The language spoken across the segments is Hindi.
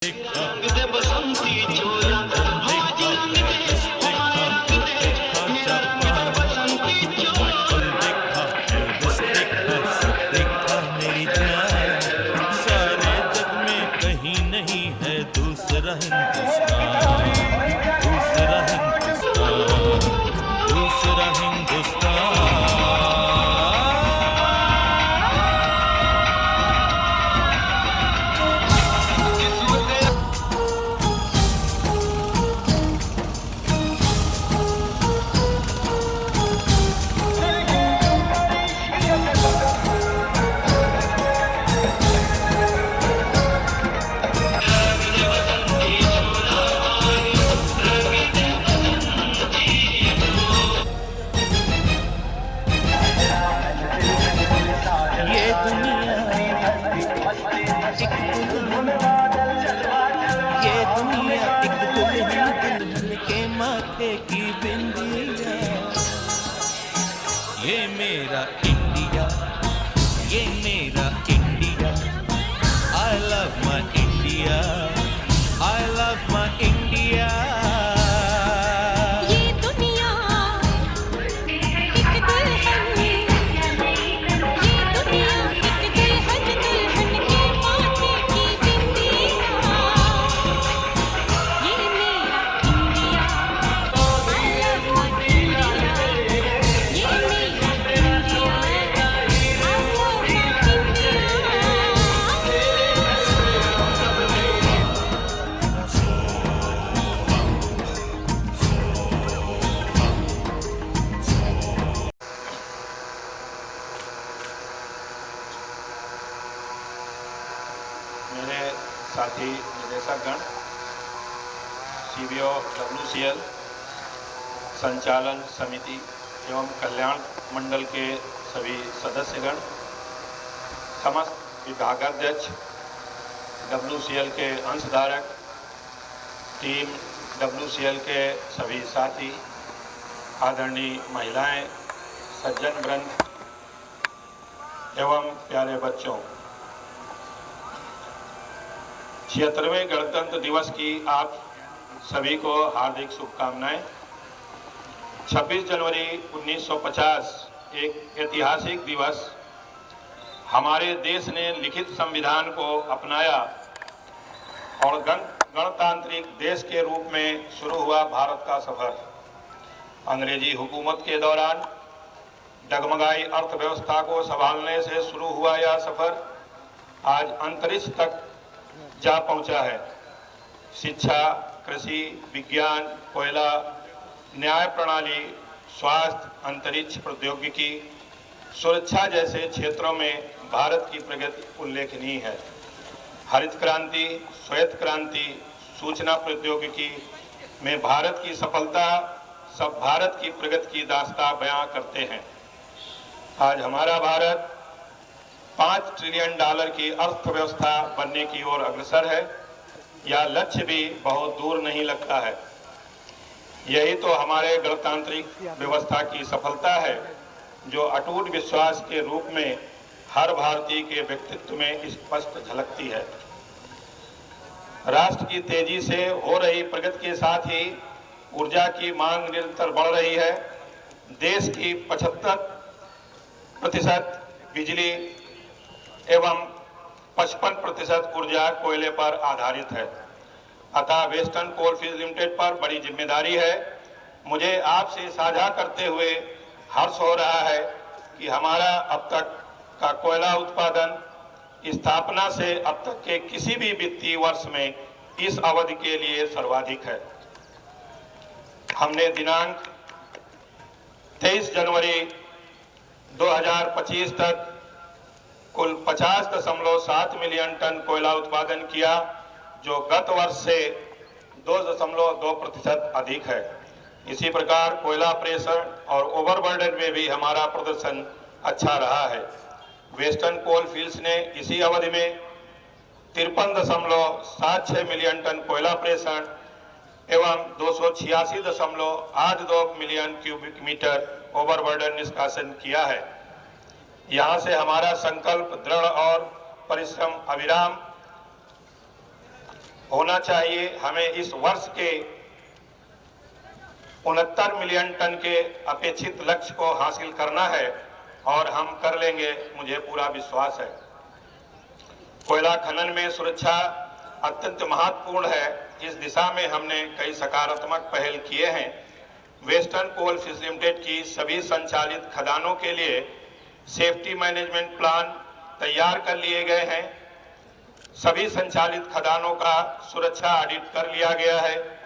रंग दे बसंती चोला हो आज रंग दे हमारे रंग दे मेरा रंग दे बसंती चोला। देखा मेरी जान, सारे जग में कहीं नहीं है दूसरा हिंदुस्तान, दूसरा हिंदुस्तान, दूसरा हिंदुस्तान। ये दुनिया एक दुल्हन, दुल्हन के माथे की बिंदिया। ये मेरा इंडिया, ये मेरा India. I love my India, I love my India। ये दुनिया एक दुल्हन, ये दुनिया एक दुल्हन, दुल्हन के माथे की बिंदिया। ये मेरा India, I love my India। ये मेरा India, I love my India। मेरे साथी निदेशकगण, सीबीओ WCL संचालन समिति एवं कल्याण मंडल के सभी सदस्यगण, समस्त विभागाध्यक्ष, WCL के अंशधारक, टीम WCL के सभी साथी, आदरणीय महिलाएं, सज्जन वृंद एवं प्यारे बच्चों, 76वें गणतंत्र दिवस की आप सभी को हार्दिक शुभकामनाएं। 26 जनवरी 1950 एक ऐतिहासिक दिवस, हमारे देश ने लिखित संविधान को अपनाया और गणतांत्रिक देश के रूप में शुरू हुआ भारत का सफर। अंग्रेजी हुकूमत के दौरान डगमगाई अर्थव्यवस्था को संभालने से शुरू हुआ यह सफर आज अंतरिक्ष तक जा पहुंचा है। शिक्षा, कृषि, विज्ञान, कोयला, न्याय प्रणाली, स्वास्थ्य, अंतरिक्ष प्रौद्योगिकी, सुरक्षा जैसे क्षेत्रों में भारत की प्रगति उल्लेखनीय है। हरित क्रांति, श्वेत क्रांति, सूचना प्रौद्योगिकी में भारत की सफलता सब भारत की प्रगति की दास्तां बयां करते हैं। आज हमारा भारत $5 ट्रिलियन की अर्थव्यवस्था बनने की ओर अग्रसर है। यह लक्ष्य भी बहुत दूर नहीं लगता है। यही तो हमारे गणतांत्रिक व्यवस्था की सफलता है, जो अटूट विश्वास के रूप में हर भारतीय के व्यक्तित्व में स्पष्ट झलकती है। राष्ट्र की तेजी से हो रही प्रगति के साथ ही ऊर्जा की मांग निरंतर बढ़ रही है। देश की 75% बिजली एवं 55% ऊर्जा कोयले पर आधारित है। अतः वेस्टर्न कोलफील्ड लिमिटेड पर बड़ी जिम्मेदारी है। मुझे आपसे साझा करते हुए हर्ष हो रहा है कि हमारा अब तक का कोयला उत्पादन स्थापना से अब तक के किसी भी वित्तीय वर्ष में इस अवधि के लिए सर्वाधिक है। हमने दिनांक 23 जनवरी 2025 तक कुल 50.7 मिलियन टन कोयला उत्पादन किया, जो गत वर्ष से 2.2% अधिक है। इसी प्रकार कोयला प्रेशर और ओवरबर्डन में भी हमारा प्रदर्शन अच्छा रहा है। वेस्टर्न कोल फील्ड्स ने इसी अवधि में 53.76 मिलियन टन कोयला प्रेषण एवं 286.82 मिलियन क्यूबिक मीटर ओवरबर्डन निष्कासन किया है। यहाँ से हमारा संकल्प दृढ़ और परिश्रम अविराम होना चाहिए। हमें इस वर्ष के 69 मिलियन टन के अपेक्षित लक्ष्य को हासिल करना है और हम कर लेंगे, मुझे पूरा विश्वास है। कोयला खनन में सुरक्षा अत्यंत महत्वपूर्ण है। इस दिशा में हमने कई सकारात्मक पहल किए हैं। वेस्टर्न कोलफील्ड्स लिमिटेड की सभी संचालित खदानों के लिए सेफ्टी मैनेजमेंट प्लान तैयार कर लिए गए हैं। सभी संचालित खदानों का सुरक्षा ऑडिट कर लिया गया है।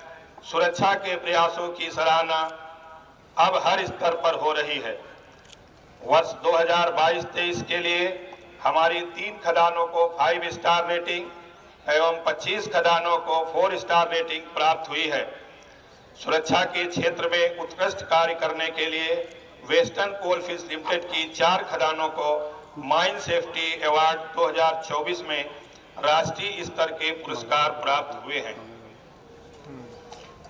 सुरक्षा के प्रयासों की सराहना अब हर स्तर पर हो रही है। वर्ष 2022-23 के लिए हमारी 3 खदानों को 5 स्टार रेटिंग एवं 25 खदानों को 4 स्टार रेटिंग प्राप्त हुई है। सुरक्षा के क्षेत्र में उत्कृष्ट कार्य करने के लिए वेस्टर्न कोलफील्ड्स लिमिटेड की 4 खदानों को माइन सेफ्टी अवार्ड 2024 में राष्ट्रीय स्तर के पुरस्कार प्राप्त हुए हैं।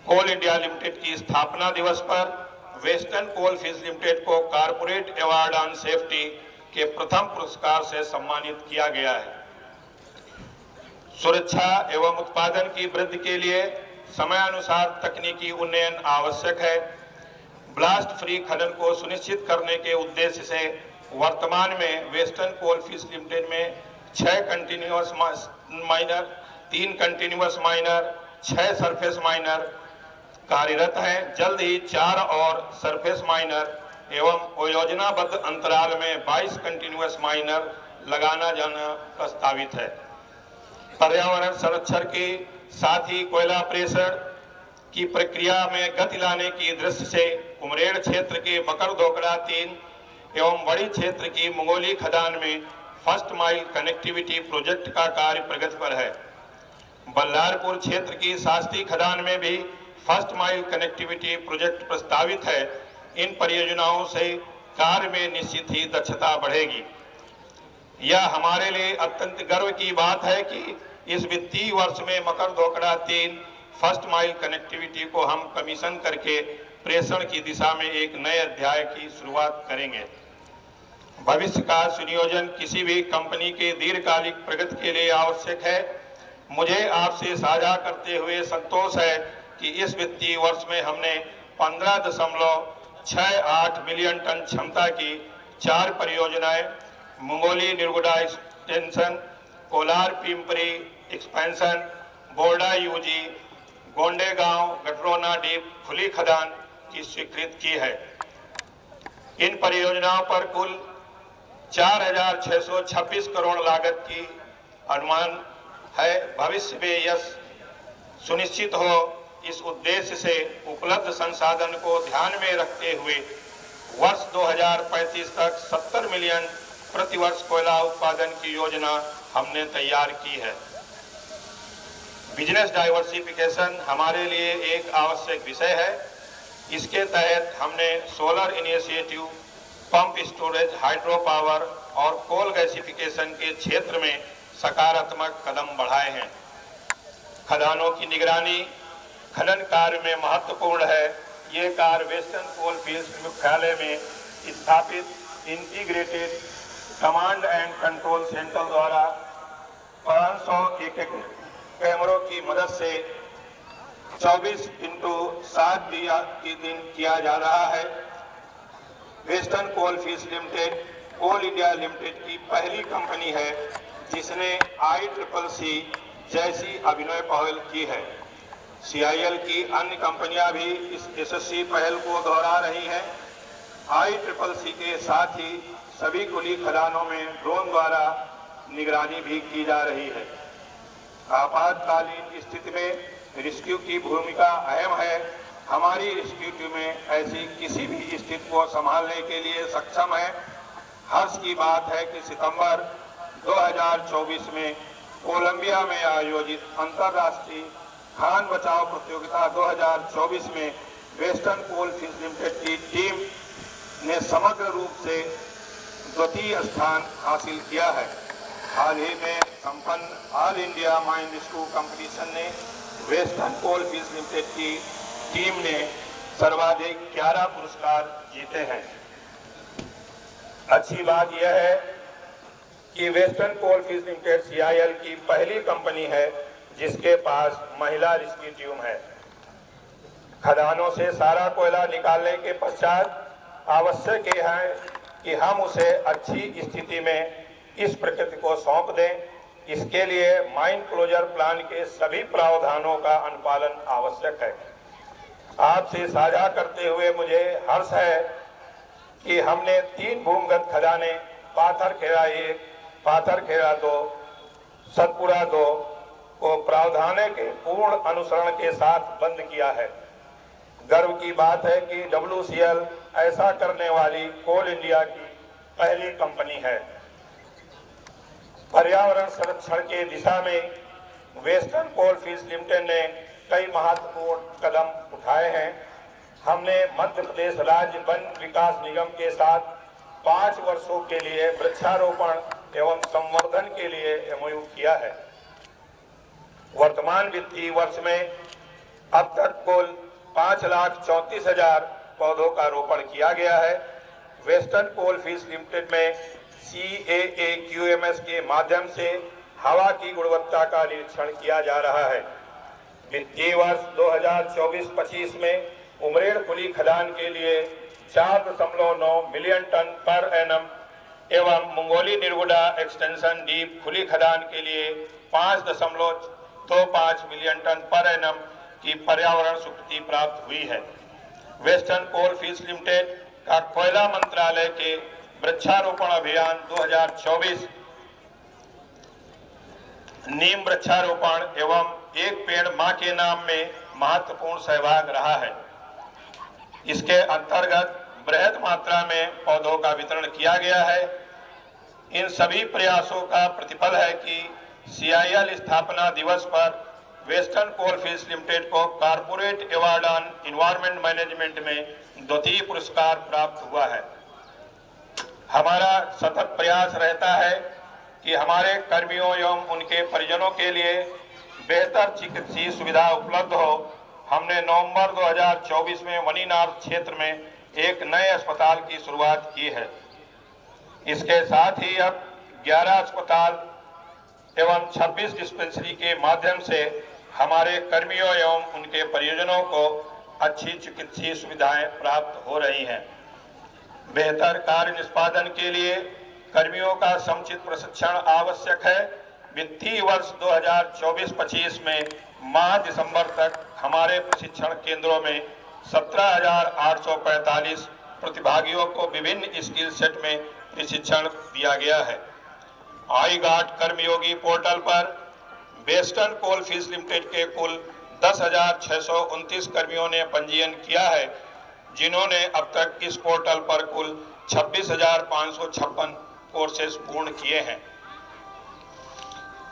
कोल इंडिया लिमिटेड की स्थापना दिवस पर वेस्टर्न कोलफील्ड्स लिमिटेड को कॉर्पोरेट अवार्ड ऑन सेफ्टी के प्रथम पुरस्कार से सम्मानित किया गया है। सुरक्षा एवं उत्पादन की वृद्धि के लिए समयानुसार तकनीकी उन्नयन आवश्यक है। ब्लास्ट फ्री खनन को सुनिश्चित करने के उद्देश्य से वर्तमान में वेस्टर्न कोलफील्ड्स लिमिटेड में 6 continuous minor, 3 continuous minor, 6 surface miner कार्यरत हैं। जल्द ही 4 और सरफेस माइनर एवं योजनाबद्ध अंतराल में 22 कंटिन्यूअस माइनर लगाना जाना प्रस्तावित है। पर्यावरण संरक्षण के साथ ही कोयला प्रेषण की प्रक्रिया में गति लाने की दृष्टि से उमरेड़ क्षेत्र के बकरदोकड़ा 3 एवं बड़ी क्षेत्र की मंगोली खदान में फर्स्ट माइल कनेक्टिविटी प्रोजेक्ट का कार्य प्रगति पर है। बल्लारपुर क्षेत्र की शास्त्री खदान में भी फर्स्ट माइल कनेक्टिविटी प्रोजेक्ट प्रस्तावित है। इन परियोजनाओं से कार्य में निश्चित ही दक्षता बढ़ेगी। यह हमारे लिए अत्यंत गर्व की बात है कि इस वित्तीय वर्ष में मकरदोकड़ा 3 फर्स्ट माइल कनेक्टिविटी को हम कमीशन करके प्रेषण की दिशा में एक नए अध्याय की शुरुआत करेंगे। भविष्य का सुनियोजन किसी भी कंपनी के दीर्घकालिक प्रगति के लिए आवश्यक है। मुझे आपसे साझा करते हुए संतोष है कि इस वित्तीय वर्ष में हमने 15.68 मिलियन टन क्षमता की 4 परियोजनाएं, Mangoli Nirguda extension, Kolar Pimpri expansion, Borda UG, Gondegaon Gatrona deep खुली खदान की स्वीकृत की है। इन परियोजनाओं पर कुल 4,626 करोड़ लागत की अनुमान है। भविष्य में यह सुनिश्चित हो, इस उद्देश्य से उपलब्ध संसाधन को ध्यान में रखते हुए वर्ष 2035 तक 70 मिलियन प्रतिवर्ष कोयला उत्पादन की योजना हमने तैयार की है। बिजनेस डाइवर्सिफिकेशन हमारे लिए एक आवश्यक विषय है। इसके तहत हमने solar initiative, pump storage, hydro power और कोल गैसिफिकेशन के क्षेत्र में सकारात्मक कदम बढ़ाए हैं। खदानों की निगरानी खनन कार्य में महत्वपूर्ण है। ये कार्य वेस्टर्न कोलफील्ड्स मुख्यालय में स्थापित integrated command and control centre द्वारा 500 कैमरों की मदद से 24/7 दिन किया जा रहा है। वेस्टर्न कोलफील्ड्स लिमिटेड कोल इंडिया लिमिटेड की पहली कंपनी है जिसने ICCC जैसी अभिनव पहल की है। CIL की अन्य कंपनियां भी इस यशस्वी पहल को दोहरा रही हैं। ICCC के साथ ही सभी खुली खदानों में ड्रोन द्वारा निगरानी भी की जा रही है। आपातकालीन स्थिति में रेस्क्यू की भूमिका अहम है। हमारी रेस्क्यू टीमें ऐसी किसी भी स्थिति को संभालने के लिए सक्षम है। हर्ष की बात है कि सितंबर 2024 में कोलंबिया में आयोजित अंतर्राष्ट्रीय खान बचाव प्रतियोगिता 2024 में वेस्टर्न कोलफील्ड्स लिमिटेड की टीम ने समग्र रूप से द्वितीय स्थान हासिल किया है। हाल ही में संपन्न all India mine rescue competition ने वेस्टर्न कोलफील्ड्स लिमिटेड की टीम ने सर्वाधिक 11 पुरस्कार जीते हैं। अच्छी बात यह है कि वेस्टर्न कोलफील्ड्स लिमिटेड CIL की पहली कंपनी है जिसके पास महिला रिस्की टीम है। खदानों से सारा कोयला निकालने के पश्चात आवश्यक यह है कि हम उसे अच्छी स्थिति में इस प्रकृति को सौंप दें। इसके लिए माइन क्लोजर प्लान के सभी प्रावधानों का अनुपालन आवश्यक है। आपसे साझा करते हुए मुझे हर्ष है कि हमने 3 भूमिगत खदानें पाथरखेड़ा 1, पाथरखेड़ा 2, सतपुरा 2 को प्रावधान के पूर्ण अनुसरण के साथ बंद किया है। गर्व की बात है कि WCL ऐसा करने वाली कोल इंडिया की पहली कंपनी है। पर्यावरण संरक्षण के दिशा में वेस्टर्न कोलफील्ड्स लिमिटेड ने कई महत्वपूर्ण कदम उठाए हैं। हमने मध्य प्रदेश राज्य वन विकास निगम के साथ 5 वर्षों के लिए वृक्षारोपण एवं संवर्धन के लिए MOU किया है। वर्तमान वित्तीय वर्ष में अब तक कुल 5,34,000 पौधों का रोपण किया गया है। वेस्टर्न कोलफील्ड्स लिमिटेड में CAAQMS के माध्यम से हवा की गुणवत्ता का निरीक्षण किया जा रहा है। वित्तीय वर्ष 2024-25 में उमरेड़ खुली खदान के लिए 4.9 मिलियन टन पर एनम एवं मंगोली निरगुडा एक्सटेंशन डीप खुली खदान के लिए 5.25 मिलियन टन पर एनम की पर्यावरण स्वीकृति प्राप्त हुई है। वेस्टर्न कोलफील्ड्स लिमिटेड का कोयला मंत्रालय के वृक्षारोपण अभियान 2024 नीम वृक्षारोपण एवं एक पेड़ मां के नाम में महत्वपूर्ण सहभाग रहा है। इसके अंतर्गत बृहद मात्रा में पौधों का वितरण किया गया है। इन सभी प्रयासों का प्रतिफल है कि CIL स्थापना दिवस पर वेस्टर्न कोलफील्ड्स लिमिटेड को corporate award on environment management में द्वितीय पुरस्कार प्राप्त हुआ है। हमारा सतत प्रयास रहता है कि हमारे कर्मियों एवं उनके परिजनों के लिए बेहतर चिकित्सीय सुविधा उपलब्ध हो। हमने नवंबर 2024 में वनीनार क्षेत्र में एक नए अस्पताल की शुरुआत की है। इसके साथ ही अब 11 अस्पताल एवं 26 डिस्पेंसरी के माध्यम से हमारे कर्मियों एवं उनके परिजनों को अच्छी चिकित्सीय सुविधाएं प्राप्त हो रही हैं। बेहतर कार्य निष्पादन के लिए कर्मियों का समुचित प्रशिक्षण आवश्यक है। वित्तीय वर्ष 2024-25 में माह दिसंबर तक हमारे प्रशिक्षण केंद्रों में 17,845 प्रतिभागियों को विभिन्न स्किल सेट में प्रशिक्षण दिया गया है। आईगाट कर्मयोगी पोर्टल पर वेस्टर्न कोलफील्ड्स लिमिटेड के कुल 10,629 कर्मियों ने पंजीयन किया है, जिन्होंने अब तक इस पोर्टल पर कुल 26,556 कोर्सेज पूर्ण किए हैं।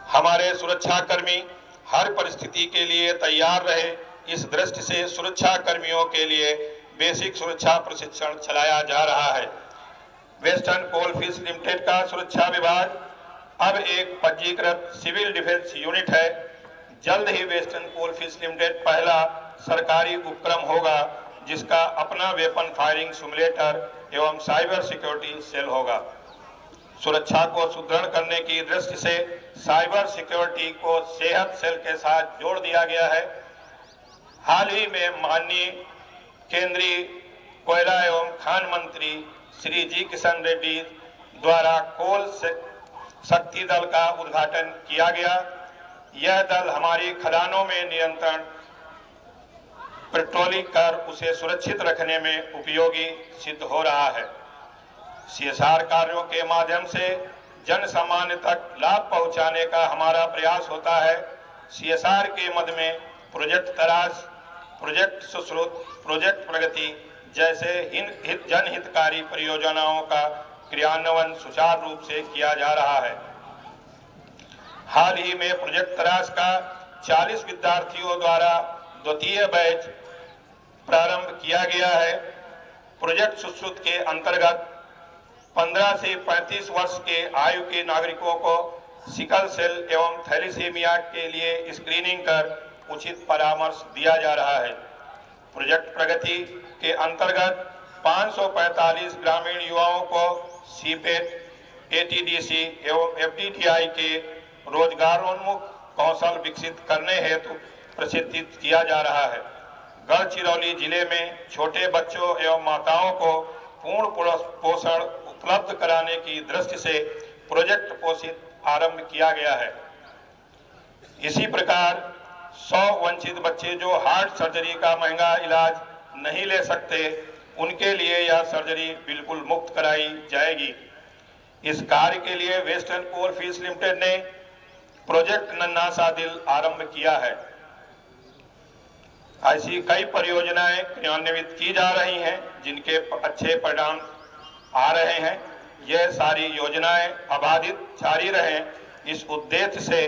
हमारे सुरक्षा कर्मी हर परिस्थिति के लिए तैयार रहे, इस दृष्टि से सुरक्षा कर्मियों के लिए बेसिक सुरक्षा प्रशिक्षण चलाया जा रहा है। वेस्टर्न कोलफील्ड्स लिमिटेड का सुरक्षा विभाग अब एक पंजीकृत सिविल डिफेंस यूनिट है। जल्द ही वेस्टर्न कोलफील्ड्स लिमिटेड पहला सरकारी उपक्रम होगा जिसका अपना वेपन फायरिंग सिमुलेटर एवं साइबर सिक्योरिटी सेल होगा। सुरक्षा को सुदृढ़ करने की दृष्टि से साइबर सिक्योरिटी को सेहत सेल के साथ जोड़ दिया गया है। हाल ही में माननीय केंद्रीय कोयला एवं खान मंत्री श्री जी किशन रेड्डी द्वारा कोल शक्ति दल का उद्घाटन किया गया। यह दल हमारी खदानों में नियंत्रण पेट्रोलिंग कर उसे सुरक्षित रखने में उपयोगी सिद्ध हो रहा है। CSR कार्यों के माध्यम से जन सामान्य तक लाभ पहुंचाने का हमारा प्रयास होता है। CSR के मद में प्रोजेक्ट तराश, प्रोजेक्ट सुश्रुत, प्रोजेक्ट प्रगति जैसे जनहितकारी परियोजनाओं का क्रियान्वयन सुचारू रूप से किया जा रहा है। हाल ही में प्रोजेक्ट तराश का 40 विद्यार्थियों द्वारा द्वितीय बैच प्रारंभ किया गया है। प्रोजेक्ट सुश्रुत के अंतर्गत 15 से 35 वर्ष के आयु के नागरिकों को सिकल सेल एवं थैलीसीमिया के लिए स्क्रीनिंग कर उचित परामर्श दिया जा रहा है। प्रोजेक्ट प्रगति के अंतर्गत 545 ग्रामीण युवाओं को CPET, ATDC एवं FTTI के रोजगारोन्मुख कौशल विकसित करने हेतु प्रशिक्षित किया जा रहा है। गढ़चिरौली जिले में छोटे बच्चों एवं माताओं को पूर्ण पोषण उपलब्ध कराने की दृष्टि से प्रोजेक्ट पोषित आरंभ किया गया है। इसी प्रकार 100 वंचित बच्चे जो हार्ट सर्जरी का महंगा इलाज नहीं ले सकते, उनके लिए यह सर्जरी बिल्कुल मुफ्त कराई जाएगी। इस कार्य के लिए वेस्टर्न कोलफील्ड्स लिमिटेड ने प्रोजेक्ट नन्हा सा दिल आरंभ किया है। ऐसी कई परियोजनाएं क्रियान्वित की जा रही हैं जिनके अच्छे परिणाम आ रहे हैं। यह सारी योजनाएं अबाधित जारी रहें, इस उद्देश्य से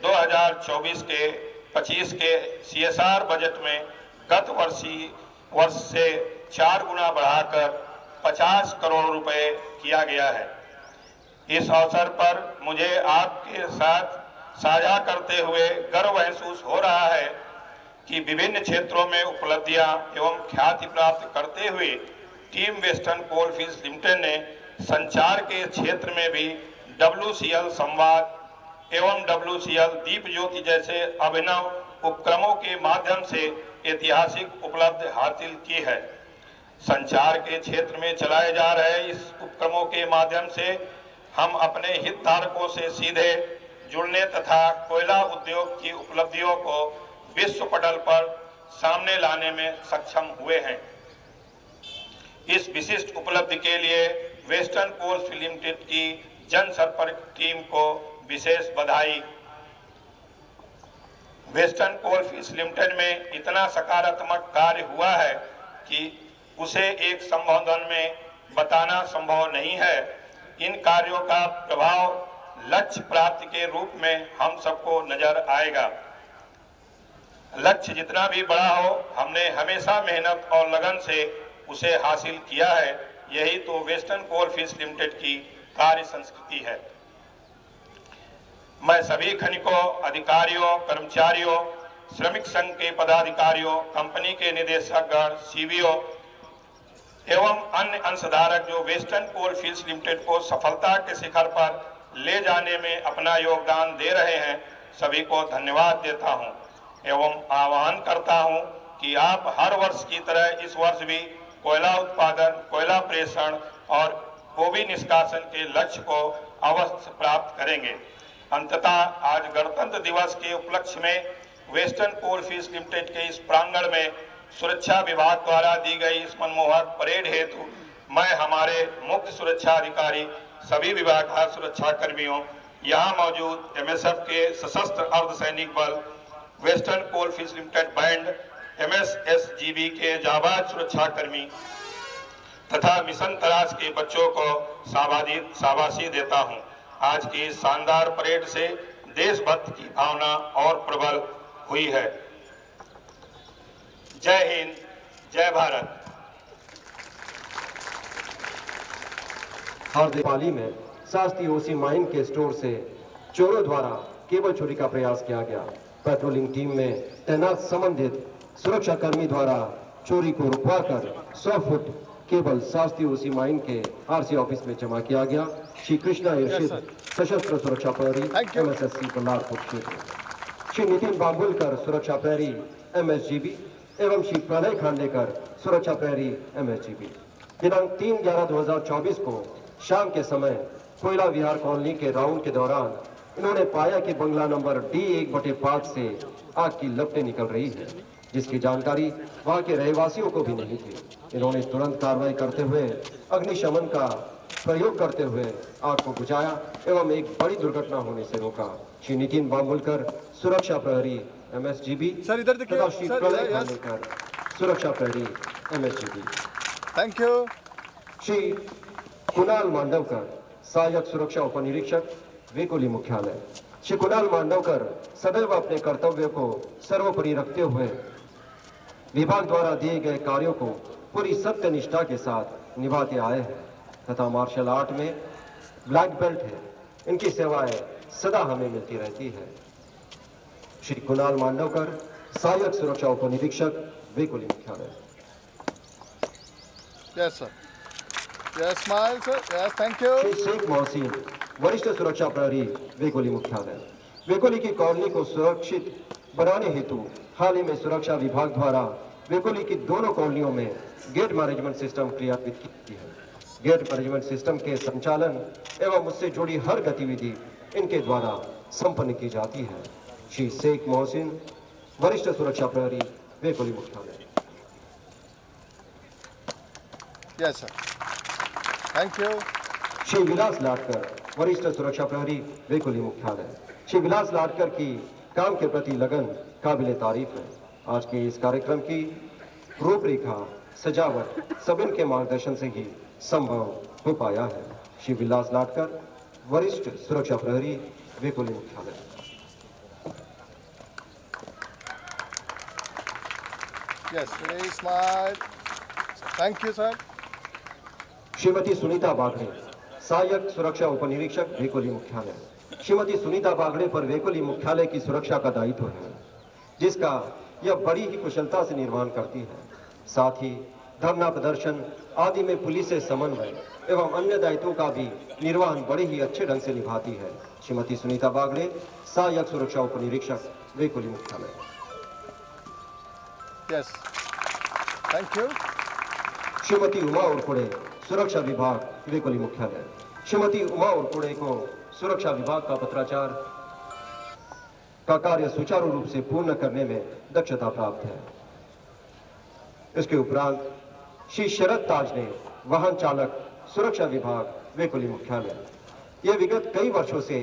2024 के 25 के CSR बजट में गत वर्ष से 4 गुना बढ़ाकर 50 करोड़ रुपए किया गया है। इस अवसर पर मुझे आपके साथ साझा करते हुए गर्व महसूस हो रहा है कि विभिन्न क्षेत्रों में उपलब्धियां एवं ख्याति प्राप्त करते हुए टीम वेस्टर्न कोलफील्ड्स लिमिटेड ने संचार के क्षेत्र में भी WCL संवाद एवं WCL दीप ज्योति जैसे अभिनव उपक्रमों के माध्यम से ऐतिहासिक उपलब्धि हासिल की है। संचार के क्षेत्र में चलाए जा रहे इस उपक्रमों के माध्यम से हम अपने हितधारकों से सीधे जुड़ने तथा कोयला उद्योग की उपलब्धियों को विश्व पटल पर सामने लाने में सक्षम हुए हैं। इस विशिष्ट उपलब्धि के लिए वेस्टर्न कोलफील्ड्स लिमिटेड की जनसंपर्क टीम को विशेष बधाई। वेस्टर्न कोलफील्ड्स लिमिटेड में इतना सकारात्मक कार्य हुआ है कि उसे एक संबोधन में बताना संभव नहीं है। इन कार्यों का प्रभाव लक्ष्य प्राप्ति के रूप में हम सबको नजर आएगा। लक्ष्य जितना भी बड़ा हो, हमने हमेशा मेहनत और लगन से उसे हासिल किया है। यही तो वेस्टर्न कोलफील्ड्स लिमिटेड की कार्य संस्कृति है। मैं सभी खनिकों, अधिकारियों, कर्मचारियों, श्रमिक संघ के पदाधिकारियों, कंपनी के निदेशकगण, CBO एवं अन्य अंशधारक जो वेस्टर्न कोलफील्ड्स लिमिटेड को सफलता के शिखर पर ले जाने में अपना योगदान दे रहे हैं, सभी को धन्यवाद देता हूं एवं आह्वान करता हूं कि आप हर वर्ष की तरह इस वर्ष भी कोयला उत्पादन, कोयला प्रेषण और गोभी निष्कासन के लक्ष्य को अवश्य प्राप्त करेंगे। अंततः आज गणतंत्र दिवस के उपलक्ष्य में वेस्टर्न कोलफील्ड्स लिमिटेड के इस प्रांगण में सुरक्षा विभाग द्वारा दी गई इस मनमोहक परेड हेतु मैं हमारे मुख्य सुरक्षा अधिकारी, सभी विभागीय सुरक्षा कर्मियों, यहाँ मौजूद MSF के सशस्त्र अर्धसैनिक बल, western coalfields limited band, MSSGB के जाबाज सुरक्षा कर्मी तथा मिशन तराश के बच्चों को शाबाशी देता हूँ। आज की इस शानदार परेड से देशभक्ति की भावना और प्रबल हुई है। जय हिंद, जय भारत। हर दिवाली में शास्त्री ओसी माइन के स्टोर से चोरों द्वारा केबल चोरी का प्रयास किया गया। पेट्रोलिंग टीम में तैनात संबंधित सुरक्षा कर्मी द्वारा चोरी को रुकवाकर 100 फुट केबल शास्त्री ओसी माइन के RC ऑफिस में जमा किया गया। श्री कृष्णा इर्शिद सशस्त्र सुरक्षा प्रहरी MSSC बल्लारपुर क्षेत्र, श्री नितिन बाबुलकर सुरक्षा प्रहरी MSGB एवं श्री प्रणय खांडेकर सुरक्षा प्रहरी MSGB। दिनांक 3/11/2024 को शाम के समय कोयला विहार कॉलोनी के राउंड के दौरान इन्होंने पाया कि बंगला नंबर D1/5 से आग की लपटें निकल रही है, जिसकी जानकारी वहां के रहवासियों को भी नहीं थी। इन्होंने तुरंत कार्रवाई करते हुए अग्निशमन का प्रयोग करते हुए आग को बुझाया एवं एक बड़ी दुर्घटना होने से रोका। श्री नितिन बांबुलकर सुरक्षा प्रहरी MSGB तथा श्री प्रणय खांडेकर सुरक्षा प्रहरी MSGB। Thank you. Shri Kunal Mandavkar सहायक सुरक्षा उपनिरीक्षक वेकोली मुख्यालय। श्री कुणाल मांडवकर सदैव अपने कर्तव्य को सर्वोपरि रखते हुए विभाग द्वारा दिए गए कार्यों को पूरी सत्य निष्ठा के साथ निभाते आए हैं तथा मार्शल आर्ट में ब्लैक बेल्ट है। इनकी सेवाएं सदा हमें मिलती रहती है। श्री कुणाल मांडवकर सहायक सुरक्षा उपनिरीक्षक वेकोली मुख्यालय। Yes sir, yes smile sir, yes thank you. Shri Sheikh Mohsin वरिष्ठ सुरक्षा प्रहरी वेकोली मुख्यालय। वेकोली की कॉलोनी को सुरक्षित बनाने हेतु हाल ही में सुरक्षा विभाग द्वारा वेकोली की दोनों कॉलोनियों में गेट मैनेजमेंट सिस्टम क्रियान्वित की है। गेट मैनेजमेंट सिस्टम के संचालन एवं उससे जुड़ी हर गतिविधि इनके द्वारा संपन्न की जाती है। श्री शेख मोहसिन, वरिष्ठ सुरक्षा प्रहरी, वेकोली मुख्यालय। Yes, sir. Thank you. Shri विलास लाटकर, वरिष्ठ सुरक्षा प्रहरी, वेकोली मुख्यालय। श्री विलास लाटकर की काम के प्रति लगन काबिले तारीफ है। आज के इस कार्यक्रम की रूपरेखा सजावट सब इनके मार्गदर्शन से ही संभव हो पाया है। श्री विलास लाटकर, वरिष्ठ सुरक्षा प्रहरी, वेकोली मुख्यालय। Yes, very smart. Thank you, sir. Shrimati Sunita Bagde, सहायक सुरक्षा उपनिरीक्षक, वेकोली मुख्यालय। श्रीमती सुनीता बागड़े पर वेकोली मुख्यालय की सुरक्षा का दायित्व है, जिसका यह बड़ी ही कुशलता से निर्वहन करती है। साथ ही धरना प्रदर्शन आदि में पुलिस से समन्वय एवं अन्य दायित्वों का भी निर्वहन बड़े ही अच्छे ढंग से निभाती है। श्रीमती सुनीता बागड़े, सहायक सुरक्षा उपनिरीक्षक, वेकोली मुख्यालय। Yes. Thank you. Shrimati Uma उरकुड़े, सुरक्षा विभाग, वेकोली मुख्यालय। श्रीमती उमा उरकुड़े को सुरक्षा विभाग का पत्राचार का कार्य सुचारू रूप से पूर्ण करने में दक्षता प्राप्त है। इसके उपरांत श्री शरद ताज ने वाहन चालक, सुरक्षा विभाग, वेकोली मुख्यालय। यह विगत कई वर्षों से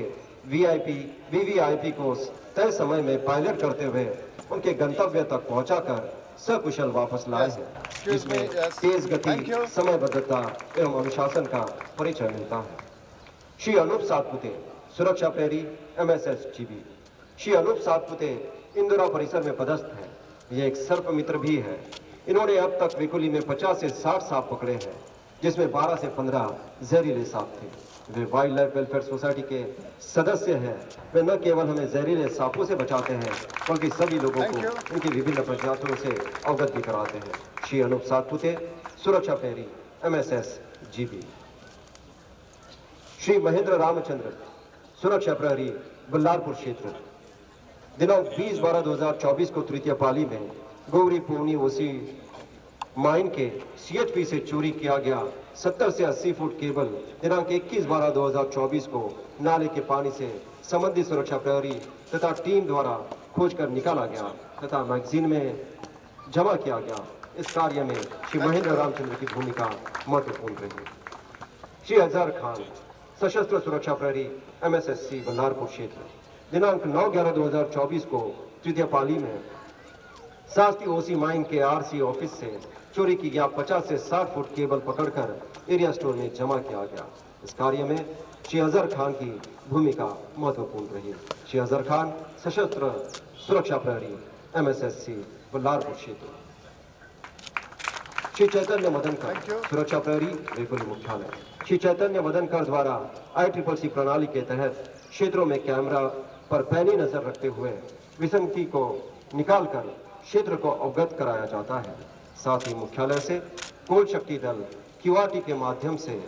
वीआईपी, वीवीआईपी को तय समय में पायलट करते हुए उनके गंतव्य तक पहुंचाकर सकुशल वापस लाए हैं, जिसमें तेज गति, समयबद्धता एवं अनुशासन का परिचय मिलता है। श्री अनूप सातपुते, सुरक्षा प्रहरी, MSSGB। श्री अनूप सातपुते इंदिरा परिसर में पदस्थ है। ये एक सर्प मित्र भी है। इन्होंने अब तक वेकोली में 50 से 60 सांप पकड़े हैं, जिसमें 12 से 15 जहरीले सांप थे। वे वाइल्ड लाइफ वेलफेयर सोसाइटी के सदस्य हैं। वे न केवल हमें जहरीले सांपों से बचाते हैं, बल्कि सभी लोगों को उनकी विभिन्न प्रजातियों से अवगत भी कराते हैं। श्री अनूप सातपुते, सुरक्षा प्रहरी, MSSGB। श्री महेंद्र रामचंद्र, सुरक्षा प्रहरी, बल्लारपुर क्षेत्र। दिनांक 20/12/2024 को तृतीय पाली में गोवरी पूर्णी ओसी माइन के CHP से चोरी किया गया 70 से 80 फुट केबल दिनांक 21/12/2024 को नाले के पानी से संबंधित सुरक्षा प्रहरी तथा टीम द्वारा खोजकर निकाला गया तथा मैगजीन में जमा किया गया। इस कार्य में श्री महेंद्र रामचंद्र की भूमिका महत्वपूर्ण रही। श्री अजहर खान, सशस्त्र सुरक्षा प्रहरी, MSSC, बल्लारपुर क्षेत्र। दिनांक 9/11/2024 को तृतीय पाली में शास्त्री ओसी माइन के RC ऑफिस से चोरी की गया 50 से 60 फुट केबल पकड़कर एरिया स्टोर में जमा किया गया। इस कार्य में श्री अजहर खान की भूमिका महत्वपूर्ण रही। श्री अजहर खान, सशस्त्र सुरक्षा प्रहरी, MSSC, बल्लारपुर क्षेत्र। श्री चैतन्य मदनकर, सुरक्षा प्रहरी, वेकोली मुख्यालय। श्री चैतन्य मदनकर द्वारा ICCC प्रणाली के तहत क्षेत्रों में कैमरा पर पैनी नजर रखते हुए विसंगति को निकालकर क्षेत्र को अवगत कराया जाता है। साथ ही मुख्यालय से कोल शक्ति दल QRT के माध्यम से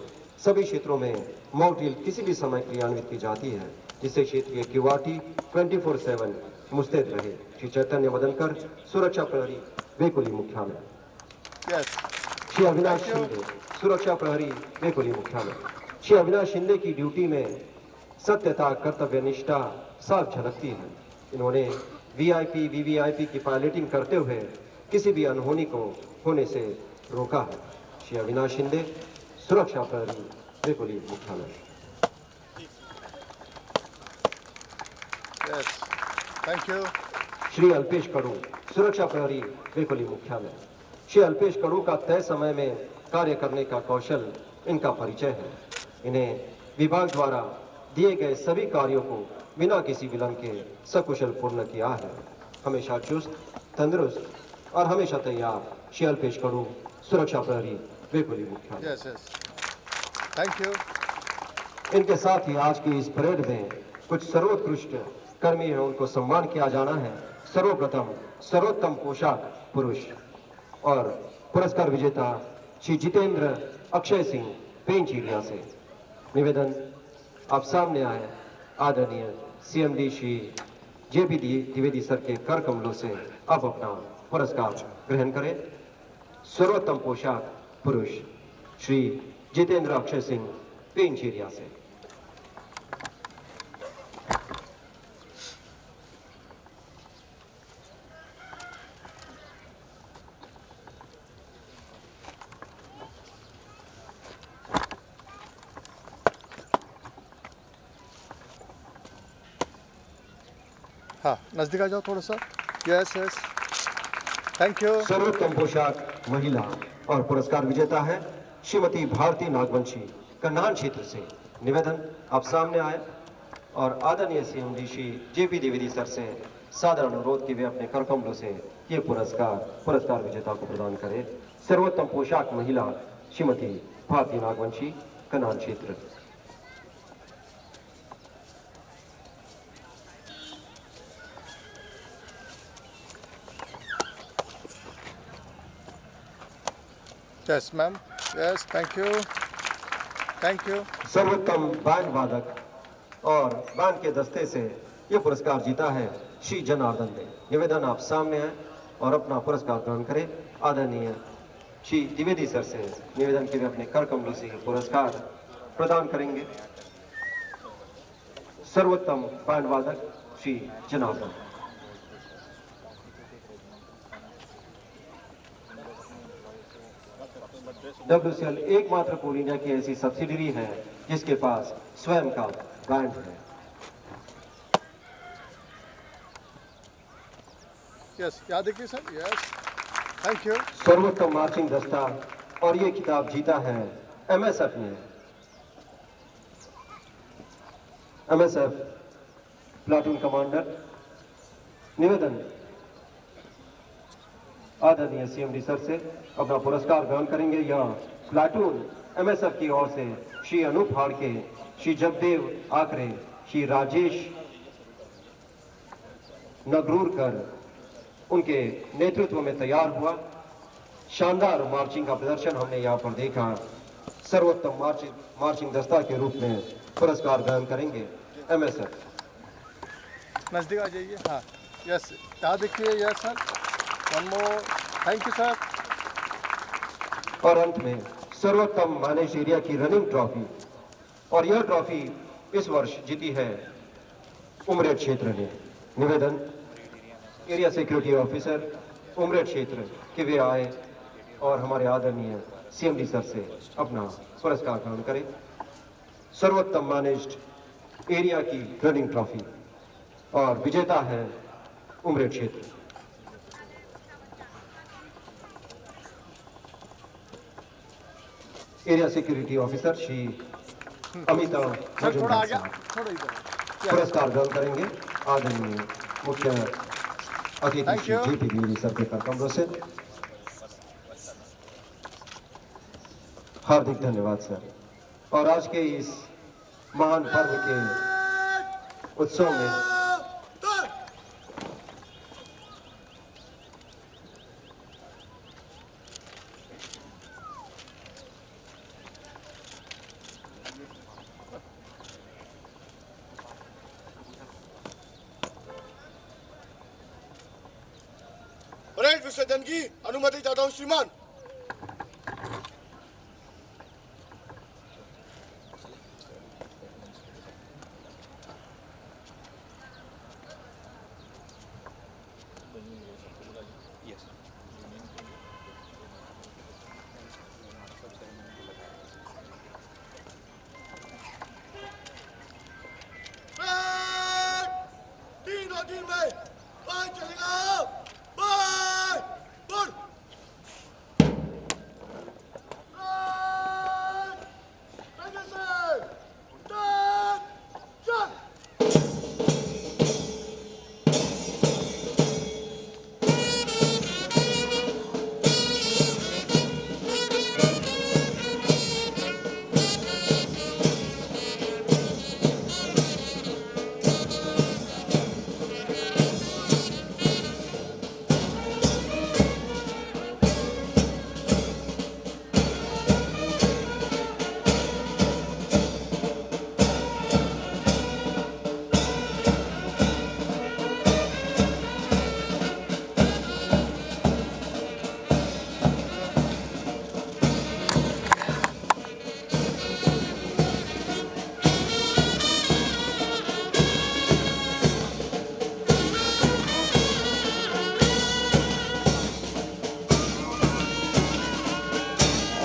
सभी क्षेत्रों में मॉक ड्रिल किसी भी समय क्रियान्वित की जाती है, जिससे क्षेत्रीय QRT 24/7 मुस्तैद रहे। श्री चैतन्य मदनकर, सुरक्षा प्रहरी, वेकोली मुख्यालय। श्री अविनाश शिंदे, सुरक्षा प्रहरी, वेकोली मुख्यालय। श्री अविनाश शिंदे की ड्यूटी में सत्यता, कर्तव्यनिष्ठा साफ झलकती है। इन्होंने VIP, VVIP की पायलटिंग करते हुए किसी भी अनहोनी को होने से रोका है। श्री अविनाश शिंदे, सुरक्षा प्रहरी, वेकोली मुख्यालय। Thank you. श्री अल्पेश कड़ू, सुरक्षा प्रहरी, वेकोली मुख्यालय। श्री अल्पेश कड़ू का तय समय में कार्य करने का कौशल इनका परिचय है। इन्हें विभाग द्वारा दिए गए सभी कार्यों को बिना किसी विलंब के सकुशल पूर्ण किया है। हमेशा चुस्त, तंदुरुस्त और हमेशा तैयार श्री अल्पेश कड़ू, सुरक्षा प्रहरी, वेकोली मुख्यालय। Thank you. इनके साथ ही आज की इस परेड में कुछ सर्वोत्कृष्ट कर्मी हैं, उनको सम्मान किया जाना है। सर्वप्रथम सर्वोत्तम पोशाक पुरुष और पुरस्कार विजेता श्री जितेंद्र अक्षय सिंह, पेंच एरिया से। निवेदन आप सामने आए, आदरणीय CMD Shri JP Dwivedi sir के कर कमलों से अब अपना पुरस्कार ग्रहण करें। सर्वोत्तम पोशाक पुरुष श्री जितेंद्र अक्षय सिंह पेंच एरिया से। हाँ, नजदीक आ जाओ थोड़ा सा। Yes yes, thank you. सर्वोत्तम पोशाक महिला और पुरस्कार विजेता है श्रीमती भारती नागवंशी कन्नान क्षेत्र से। निवेदन आप सामने आए और आदरणीय CMD Shri JP Dwivedi sir से सादर अनुरोध कि वे अपने कर कमलों से ये पुरस्कार विजेता को प्रदान करें। सर्वोत्तम पोशाक महिला श्रीमती भारती नागवंशी कन्नान क्षेत्र। Yes ma'am, yes, thank you, thank you. सर्वोत्तम बैंड वादक और बैंड के दस्ते से ये पुरस्कार जीता है श्री जनार्दन ने। निवेदन आप सामने आए और अपना पुरस्कार ग्रहण करें। आदरणीय श्री द्विवेदी सर से निवेदन के वे अपने कर कमलों से पुरस्कार प्रदान करेंगे। सर्वोत्तम बैंड वादक श्री जनार्दन। WCL एकमात्र कोल इंडिया की ऐसी सब्सिडरी है जिसके पास स्वयं का बैंड है। यस, याद देखिए सर। Yes, thank you. सर्वोत्तम मार्चिंग दस्ता और ये खिताब जीता है MSF ने। MSF platoon commander. निवेदन आदरणीय सीएमडी सर से अपना पुरस्कार ग्रहण करेंगे। यह प्लाटून MSF की ओर से श्री अनूप हाड़के, श्री जगदेव आकरे, श्री राजेश नगरूरकर उनके नेतृत्व में तैयार हुआ। शानदार मार्चिंग का प्रदर्शन हमने यहाँ पर देखा। सर्वोत्तम मार्चिंग दस्ता के रूप में पुरस्कार ग्रहण करेंगे MSF। नजदीक आ जाइए। हाँ, यस, याद देखिए। Yes sir, one more, thank you sir. और अंत में सर्वोत्तम मैनेज एरिया की रनिंग ट्रॉफी, और यह ट्रॉफी इस वर्ष जीती है उमरेड क्षेत्र ने। निवेदन एरिया सिक्योरिटी ऑफिसर उमरेड क्षेत्र के वे आए और हमारे आदरणीय सीएमडी सर से अपना पुरस्कार ग्रहण करें। सर्वोत्तम मैनेज्ड एरिया की रनिंग ट्रॉफी और विजेता है उमरेड क्षेत्र। Area security officer Shri Amitabh sir थोड़ा आ मजूमदार गया, साहब थोड़ा इधर। पुरस्कार ग्रहण करेंगे। आदरणीय मुख्य अतिथि Thank Shri you. JP Dwivedi sir के कर कमलों से हार्दिक धन्यवाद सर। और आज के इस महान पर्व के उत्सव में परेड विसर्जन की अनुमति चाहता हूँ श्रीमान। तीन और तीन में बाय चलेगा। बाय बोल।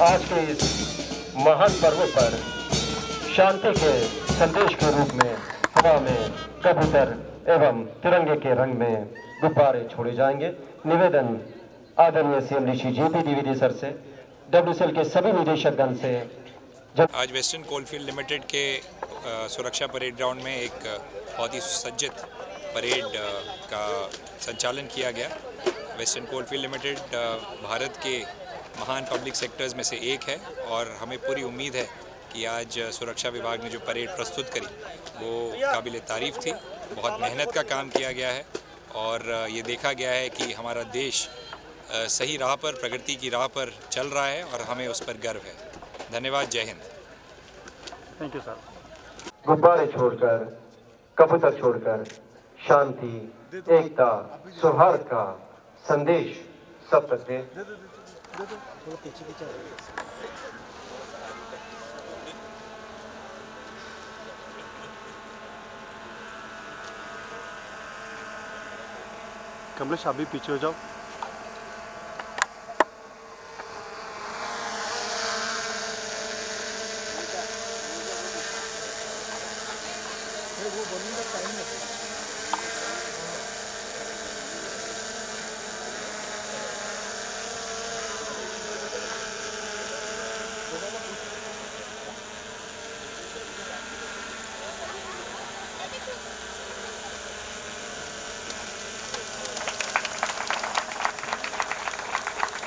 आज के इस महान पर्व पर शांति के संदेश के रूप में हवा में कबूतर एवं तिरंगे के रंग में गुब्बारे छोड़े जाएंगे। निवेदन आदरणीय सीएम ऋषि जेपी द्विवेदी सर से, WCL के सभी निदेशकगण से। आज वेस्टर्न कोलफील्ड लिमिटेड के सुरक्षा परेड ग्राउंड में एक बहुत ही सुसज्जित परेड का संचालन किया गया। वेस्टर्न कोलफील्ड लिमिटेड भारत के महान पब्लिक सेक्टर्स में से एक है और हमें पूरी उम्मीद है कि आज सुरक्षा विभाग ने जो परेड प्रस्तुत करी वो काबिल तारीफ़ थी। बहुत मेहनत का काम किया गया है और ये देखा गया है कि हमारा देश सही राह पर, प्रगति की राह पर चल रहा है और हमें उस पर गर्व है। धन्यवाद। जय हिंद। Thank you sir. गुब्बारे छोड़कर, कबूतर छोड़कर शांति, एकता, सौहार्द का संदेश सब तक दे। कमलेश आप भी पीछे हो जाओ।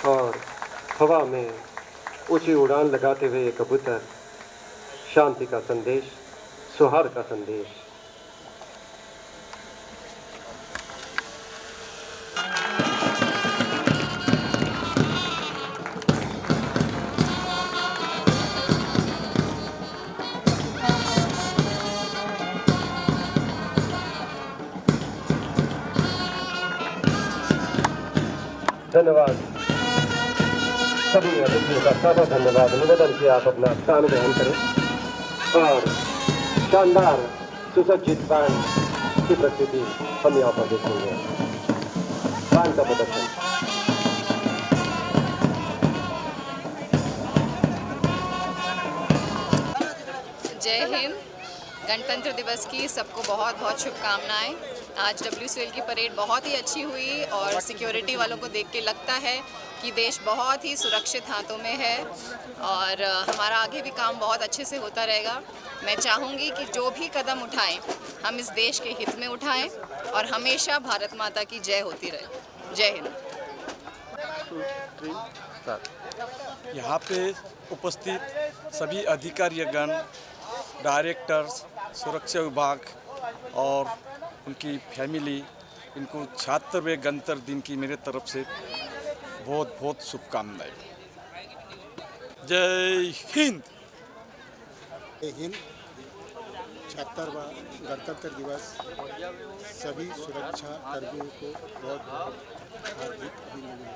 और हवा में ऊंची उड़ान लगाते हुए ये कबूतर शांति का संदेश, सौहार्द का संदेश। धन्यवाद सभी अतिथियों का बहुत धन्यवाद। निवेदन किया आप अपना स्थान ग्रहण करें और शानदार सुसज्जित बैंड की प्रस्तुति हम यहाँ पर देखेंगे। बैंड का प्रदर्शन। जय हिंद। गणतंत्र दिवस की सबको बहुत बहुत शुभकामनाएं। आज WCL की परेड बहुत ही अच्छी हुई और सिक्योरिटी वालों को देख के लगता है कि देश बहुत ही सुरक्षित हाथों में है और हमारा आगे भी काम बहुत अच्छे से होता रहेगा। मैं चाहूँगी कि जो भी कदम उठाएं हम इस देश के हित में उठाएं और हमेशा भारत माता की जय होती रहे। जय हिंद। यहाँ पे उपस्थित सभी अधिकारीगण, डायरेक्टर्स, सुरक्षा विभाग और उनकी फैमिली, इनको 76वें गणतंत्र दिन की मेरे तरफ से बहुत बहुत शुभकामनाएं। जय हिंद। जय हिंद। 76वां गणतंत्र दिवस सभी सुरक्षा कर्मियों को बहुत बहुत हार्दिक अभिनंदन।